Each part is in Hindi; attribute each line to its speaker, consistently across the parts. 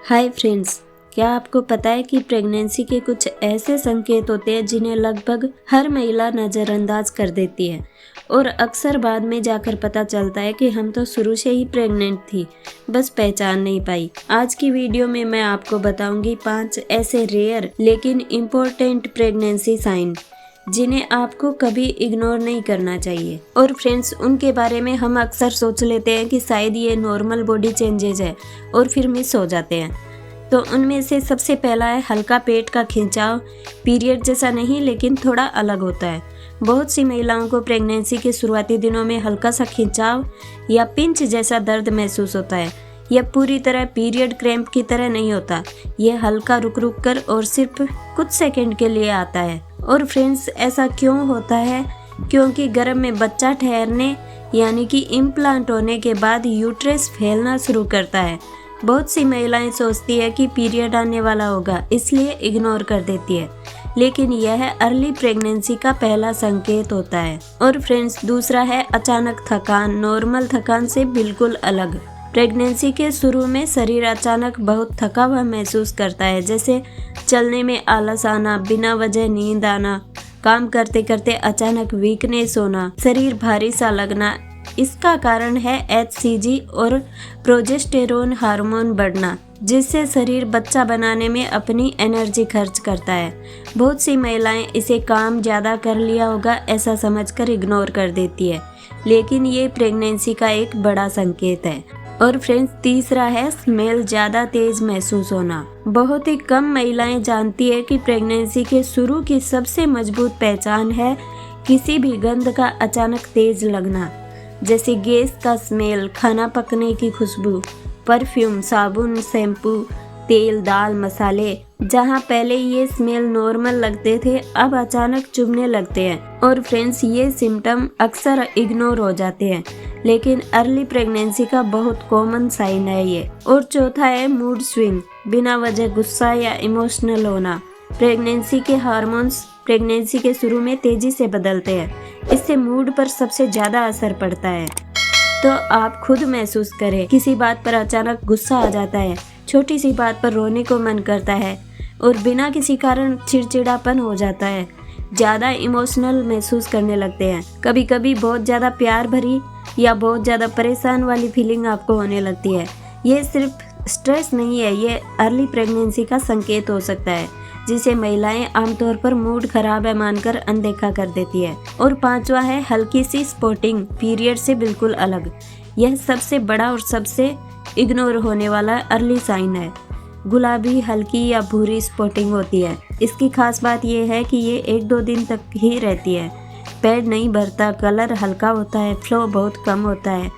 Speaker 1: हाय फ्रेंड्स, क्या आपको पता है कि प्रेगनेंसी के कुछ ऐसे संकेत होते हैं जिन्हें लगभग हर महिला नज़रअंदाज कर देती है और अक्सर बाद में जाकर पता चलता है कि हम तो शुरू से ही प्रेग्नेंट थी, बस पहचान नहीं पाई। आज की वीडियो में मैं आपको बताऊंगी 5 ऐसे रेयर लेकिन इम्पोर्टेंट प्रेगनेंसी साइन जिन्हें आपको कभी इग्नोर नहीं करना चाहिए। और फ्रेंड्स, उनके बारे में हम अक्सर सोच लेते हैं कि शायद ये नॉर्मल बॉडी चेंजेज है और फिर मिस हो जाते हैं। तो उनमें से सबसे पहला है हल्का पेट का खिंचाव। पीरियड जैसा नहीं लेकिन थोड़ा अलग होता है। बहुत सी महिलाओं को प्रेगनेंसी के शुरुआती दिनों में हल्का सा खिंचाव या पिंच जैसा दर्द महसूस होता है। यह पूरी तरह पीरियड क्रैम्प की तरह नहीं होता, यह हल्का रुक रुक कर और सिर्फ कुछ सेकंड के लिए आता है। और फ्रेंड्स, ऐसा क्यों होता है? क्योंकि गर्भ में बच्चा ठहरने यानी कि इम्प्लांट होने के बाद यूट्रस फैलना शुरू करता है। बहुत सी महिलाएं सोचती है कि पीरियड आने वाला होगा, इसलिए इग्नोर कर देती है, लेकिन यह अर्ली प्रेगनेंसी का पहला संकेत होता है। और फ्रेंड्स, दूसरा है अचानक थकान, नॉर्मल थकान से बिल्कुल अलग। प्रेगनेंसी के शुरू में शरीर अचानक बहुत थका हुआ महसूस करता है, जैसे चलने में आलस आना, बिना वजह नींद आना, काम करते करते अचानक वीकनेस होना, शरीर भारी सा लगना। इसका कारण है HCG और प्रोजेस्टेरोन हार्मोन बढ़ना, जिससे शरीर बच्चा बनाने में अपनी एनर्जी खर्च करता है। बहुत सी महिलाएं इसे काम ज़्यादा कर लिया होगा ऐसा समझकर इग्नोर कर देती है, लेकिन ये प्रेगनेंसी का एक बड़ा संकेत है। और फ्रेंड्स, तीसरा है स्मेल ज़्यादा तेज महसूस होना। बहुत ही कम महिलाएं जानती है कि प्रेगनेंसी के शुरू की सबसे मजबूत पहचान है किसी भी गंध का अचानक तेज लगना, जैसे गैस का स्मेल, खाना पकने की खुशबू, परफ्यूम, साबुन, शैम्पू, तेल, दाल, मसाले। जहाँ पहले ये स्मेल नॉर्मल लगते थे, अब अचानक चुभने लगते हैं। और फ्रेंड्स, ये सिम्टम अक्सर इग्नोर हो जाते हैं, लेकिन अर्ली प्रेगनेंसी का बहुत कॉमन साइन है ये। और चौथा है मूड स्विंग, बिना वजह गुस्सा या इमोशनल होना। प्रेगनेंसी के हार्मोन्स प्रेगनेंसी के शुरू में तेजी से बदलते हैं, इससे मूड पर सबसे ज्यादा असर पड़ता है। तो आप खुद महसूस करें, किसी बात पर अचानक गुस्सा आ जाता है, छोटी सी बात पर रोने को मन करता है और बिना किसी कारण चिड़चिड़ापन हो जाता है, ज़्यादा इमोशनल महसूस करने लगते हैं। कभी कभी बहुत ज़्यादा प्यार भरी या बहुत ज़्यादा परेशान वाली फीलिंग आपको होने लगती है। ये सिर्फ स्ट्रेस नहीं है, ये अर्ली प्रेगनेंसी का संकेत हो सकता है, जिसे महिलाएं आमतौर पर मूड खराब है मानकर अनदेखा कर देती है। और पांचवा है हल्की सी स्पॉटिंग, पीरियड से बिल्कुल अलग। यह सबसे बड़ा और सबसे इग्नोर होने वाला अर्ली साइन है। गुलाबी, हल्की या भूरी स्पॉटिंग होती है। इसकी खास बात यह है कि ये 1-2 दिन तक ही रहती है। पैड नहीं भरता, कलर हल्का होता है, फ्लो बहुत कम होता है।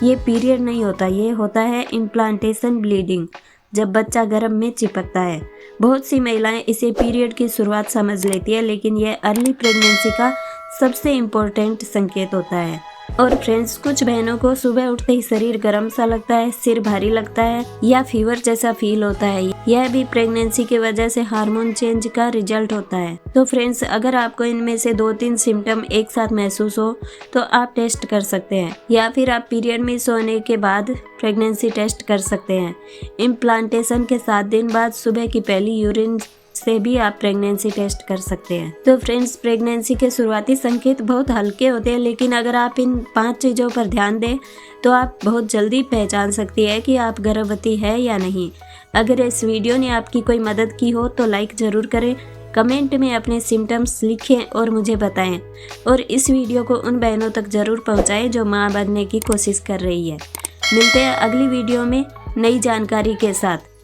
Speaker 1: ये पीरियड नहीं होता, ये होता है इम्प्लांटेशन ब्लीडिंग, जब बच्चा गर्भ में चिपकता है। बहुत सी महिलाएं इसे पीरियड की शुरुआत समझ लेती है, लेकिन यह अर्ली प्रेगनेंसी का सबसे इम्पोर्टेंट संकेत होता है। और फ्रेंड्स, कुछ बहनों को सुबह उठते ही शरीर गर्म सा लगता है, सिर भारी लगता है या फीवर जैसा फील होता है। यह भी प्रेगनेंसी की वजह से हार्मोन चेंज का रिजल्ट होता है। तो फ्रेंड्स, अगर आपको इनमें से 2-3 सिम्टम एक साथ महसूस हो तो आप टेस्ट कर सकते हैं, या फिर आप पीरियड मिस होने के बाद प्रेगनेंसी टेस्ट कर सकते हैं। इम्प्लांटेशन के 7 दिन बाद सुबह की पहली यूरिन से भी आप प्रेगनेंसी टेस्ट कर सकते हैं। तो फ्रेंड्स, प्रेगनेंसी के शुरुआती संकेत बहुत हल्के होते हैं, लेकिन अगर आप इन 5 चीज़ों पर ध्यान दें तो आप बहुत जल्दी पहचान सकती है कि आप गर्भवती है या नहीं। अगर इस वीडियो ने आपकी कोई मदद की हो तो लाइक ज़रूर करें, कमेंट में अपने सिम्टम्स लिखें और मुझे बताएं। और इस वीडियो को उन बहनों तक ज़रूर पहुँचाएँ जो माँ बनने की कोशिश कर रही है। मिलते हैं अगली वीडियो में नई जानकारी के साथ।